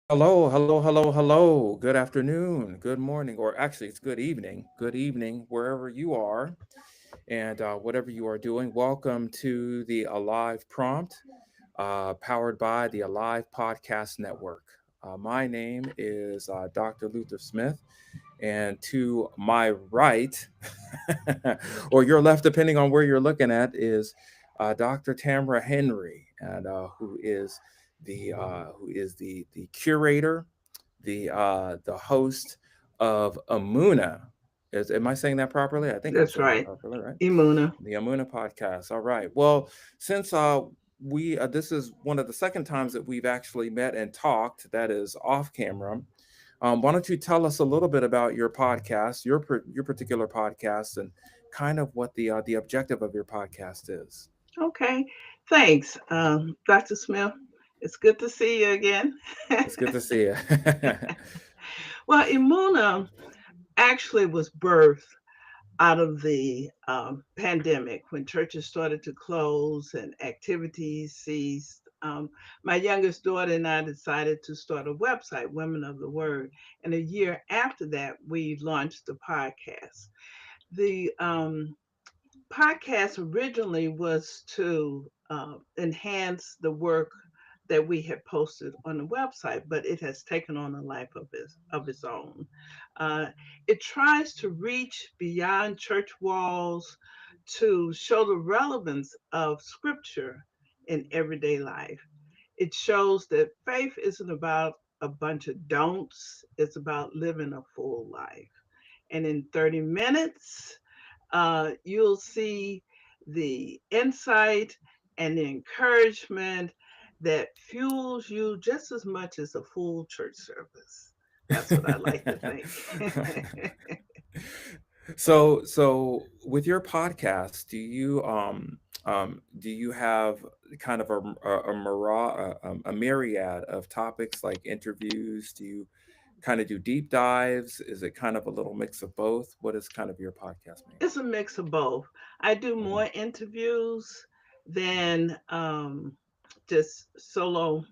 Hello, hello, hello, hello. Good afternoon, good morning, or actually, it's good evening. Good evening, wherever you are, and whatever you are doing. Welcome to the Alive Prompt, powered by the Alive Podcast Network. My name is Dr. Luther Smith, and to my right, or your left, depending on where you're looking at, is Dr. Tamara Henry, and who is the curator, the host of Amuna. Am I saying that properly? I think I'm That's saying that right. properly, right? Imuna. The Amuna podcast. All right. Well, since we this is one of the second times that we've actually met and talked, that is off camera. Why don't you tell us a little bit about your podcast, your particular podcast, and kind of what the objective of your podcast is? Okay. Thanks, Dr. Smith. It's good to see you again. It's good to see you. Well, Imuna actually was birthed out of the pandemic when churches started to close and activities ceased. My youngest daughter and I decided to start a website, Women of the Word. And a year after that, we launched the podcast. The podcast originally was to enhance the work that we had posted on the website, but it has taken on a life of its own. Uh, it tries to reach beyond church walls to show the relevance of scripture in everyday life. It shows that faith isn't about a bunch of don'ts, it's about living a full life. And in 30 minutes, you'll see the insight and the encouragement that fuels you just as much as a full church service. That's what I like to think. So with your podcast, do you have kind of a myriad of topics like interviews? Do you kind of do deep dives? Is it kind of a little mix of both? What is kind of your podcast It's a mix of both. I do mainly? more interviews than just solo,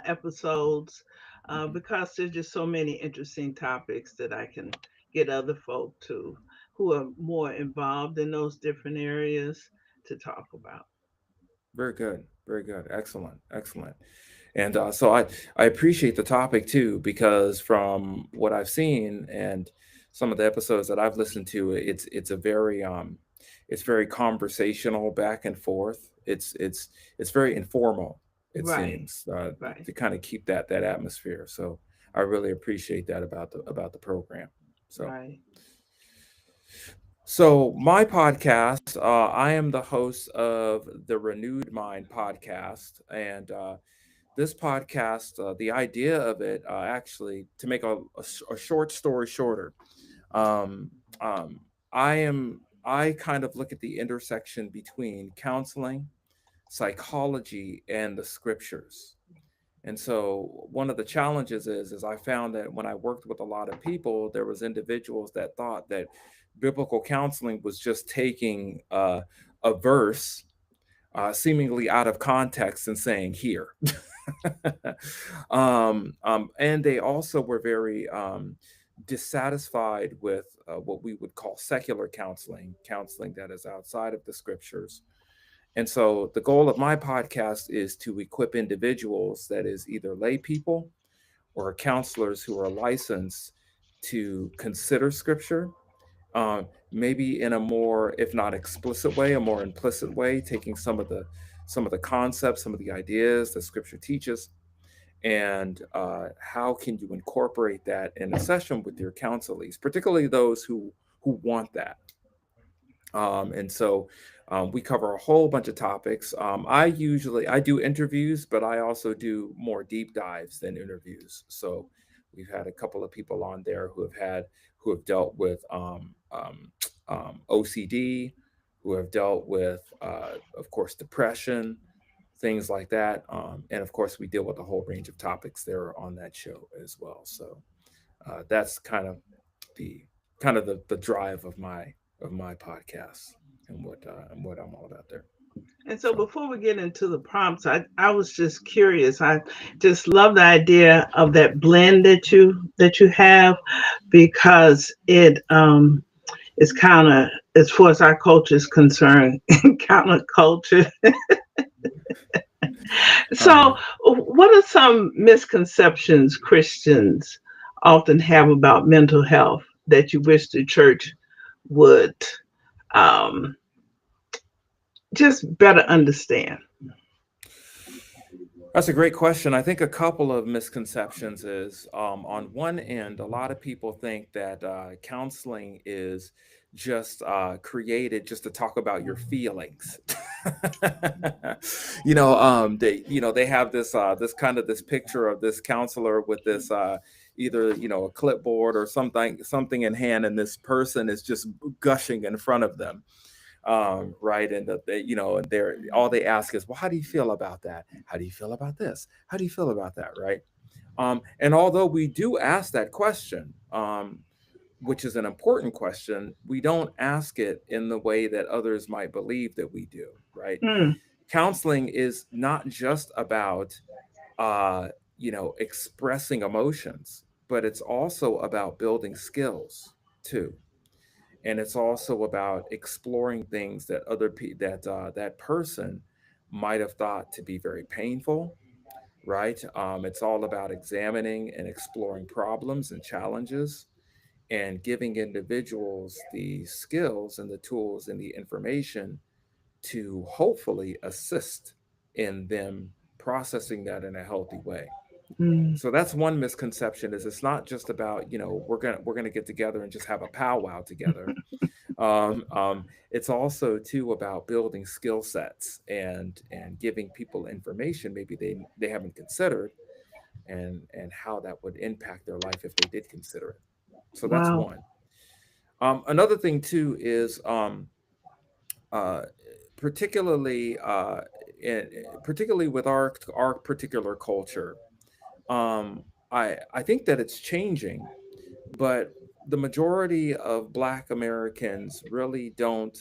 episodes, Hmm. because there's just so many interesting topics that I can get other folk to who are more involved in those different areas to talk about. Very good. Very good. Excellent. Excellent. And so I appreciate the topic too, because from what I've seen and some of the episodes that I've listened to, it's very conversational back and forth. It's very informal, it Right, seems, right, to kind of keep that atmosphere. So I really appreciate that about the program. So right. so my podcast, I am the host of the Renewed Mind podcast, and this podcast, the idea of it, actually, to make a short story shorter, um, um, I kind of look at the intersection between counseling, psychology, and the scriptures. And so one of the challenges is I found that when I worked with a lot of people, there was individuals that thought that biblical counseling was just taking a verse seemingly out of context and saying here. And they also were very dissatisfied with what we would call secular counseling, counseling that is outside of the scriptures. And so the goal of my podcast is to equip individuals, that is either lay people or counselors who are licensed, to consider scripture, maybe in a more, if not explicit way, a more implicit way, taking some of the concepts, some of the ideas that scripture teaches, and how can you incorporate that in a session with your counselees, particularly those who want that. And so we cover a whole bunch of topics. I do interviews, but I also do more deep dives than interviews. So we've had a couple of people on there who have dealt with OCD, who have dealt with, of course, depression, things like that. And of course, we deal with a whole range of topics there on that show as well. So that's the kind of the drive of my podcast and what I'm all about there. And so So before we get into the prompts, I was just curious. I just love the idea of that blend that you have because it is kind of, as far as our culture is concerned, counterculture. So um, what are some misconceptions Christians often have about mental health that you wish the church would um, just better understand? that's a great question. I think a couple of misconceptions is on one end, a lot of people think that counseling is just created just to talk about your feelings. They have this kind of this picture of this counselor with this either a clipboard or something in hand, and this person is just gushing in front of them, right? And and they're all they ask is, well, how do you feel about that? How do you feel about this? How do you feel about that? Right? And although we do ask that question, which is an important question, we don't ask it in the way that others might believe that we do. Right? Mm, Counseling is not just about uh, expressing emotions, but it's also about building skills too, and it's also about exploring things that that person might have thought to be very painful, right? It's all about examining and exploring problems and challenges and giving individuals the skills and the tools and the information to hopefully assist in them processing that in a healthy way. mm. So that's one misconception, is it's not just about, we're gonna get together and just have a powwow together. It's also too about building skill sets and giving people information maybe they haven't considered, and how that would impact their life if they did consider it. So that's Wow. one. Another thing too is uh, particularly particularly with our particular culture. I think that it's changing, but the majority of Black Americans really don't.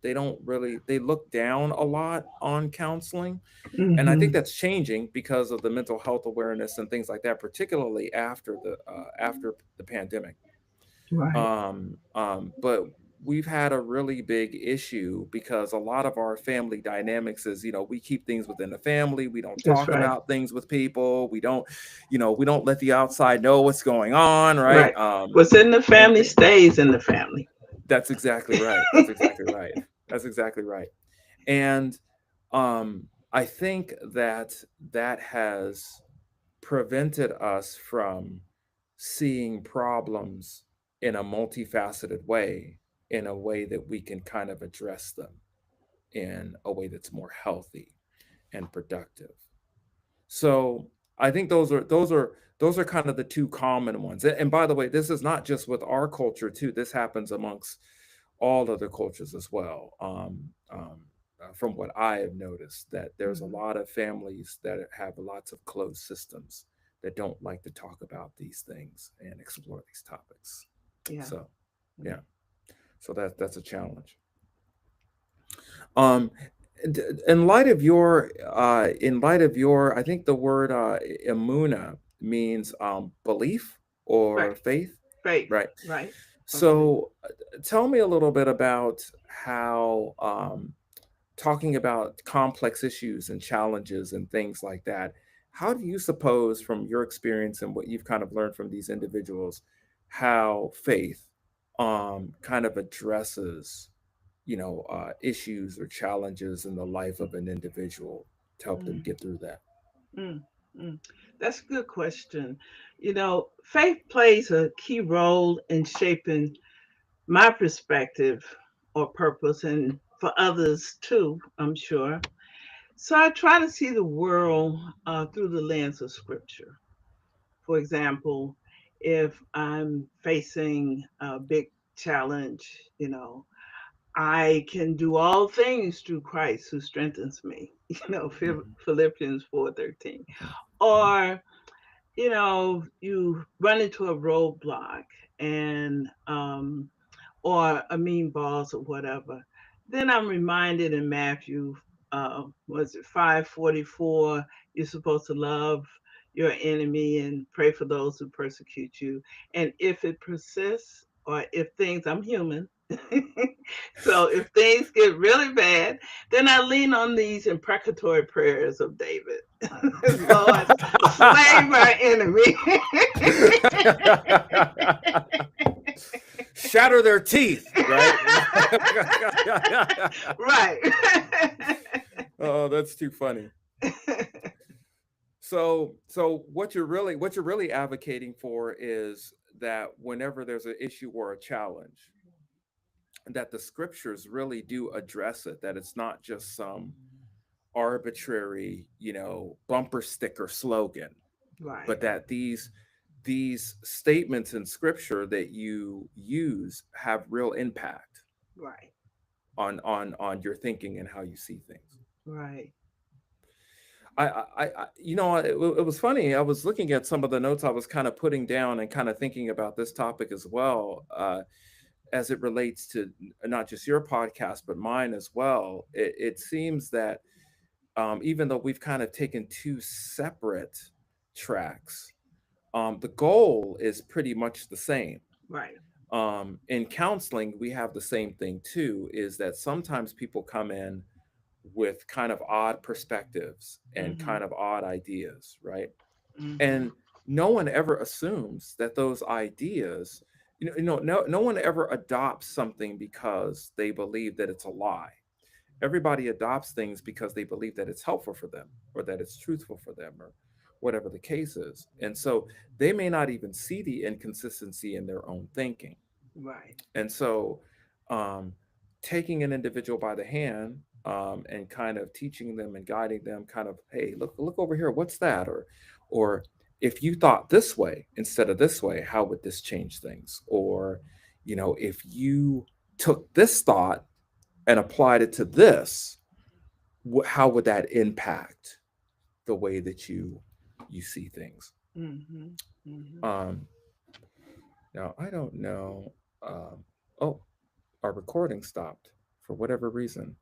They look down a lot on counseling, and I think Hmm. that's changing because of the mental health awareness and things like that, particularly after the pandemic. Right. But we've had a really big issue because a lot of our family dynamics is, we keep things within the family. We don't That's talk right. about things with people. We don't let the outside know what's going on, right? Right. What's in the And family stays in the family. that's exactly right. That's exactly right. That's exactly right. And I think that that has prevented us from seeing problems in a multifaceted way, in a way that we can kind of address them in a way that's more healthy and productive. So I think those are kind of the two common ones. And by the way, this is not just with our culture too. This happens amongst all other cultures as well. From what I have noticed, that there's a Mhm. lot of families that have lots of closed systems that don't like to talk about these things and explore these topics. Yeah. So, Yeah. yeah, so that's a challenge. Um, in light of your, I think the word emuna means belief Right. or faith, Faith. right? Right. I believe. So, tell me a little bit about how talking about complex issues and challenges and things like that. How do you suppose, from your experience and what you've kind of learned from these individuals, how faith kind of addresses, issues or challenges in the life of an individual to help them Mm, get through that? mm, mm. That's a good question. Faith plays a key role in shaping my perspective or purpose, and for others too, I'm sure. So I try to see the world through the lens of scripture. For example, if I'm facing a big challenge, I can do all things through Christ who strengthens me. Mhm, Philippians 4:13. mhm, mhm, Or you run into a roadblock and or a mean boss or whatever. Then I'm reminded in Matthew, was it 5:44? You're supposed to love your enemy and pray for those who persecute you. And if it persists, or if things, I'm human. So if things get really bad, then I lean on these imprecatory prayers of David. Lord, slay my enemy. Shatter their teeth, right? Right. Oh, that's too funny. So what you're really advocating for is that whenever there's an issue or a challenge, that the scriptures really do address it, that it's not just some arbitrary, bumper sticker slogan, but Right. that these statements in scripture that you use have real impact Right. on your thinking and how you see things. Right. It was funny. I was looking at some of the notes I was kind of putting down and kind of thinking about this topic as well, as it relates to not just your podcast but mine as well. It seems that even though we've kind of taken two separate tracks, the goal is pretty much the same. Right. In counseling, we have the same thing too, is that sometimes people come in with kind of odd perspectives and Mhm. kind of odd ideas, right? Mhm. And no one ever assumes that those ideas, no one ever adopts something because they believe that it's a lie. Everybody adopts things because they believe that it's helpful for them or that it's truthful for them or whatever the case is. And so they may not even see the inconsistency in their own thinking. Right. And so, um, taking an individual by the hand, and kind of teaching them and guiding them, kind of, hey, look over here, what's that? Or if you thought this way instead of this way, how would this change things? Or, if you took this thought and applied it to this, how would that impact the way that you see things? Mhm. Mhm. Um, Now I don't know. Oh, our recording stopped for whatever reason.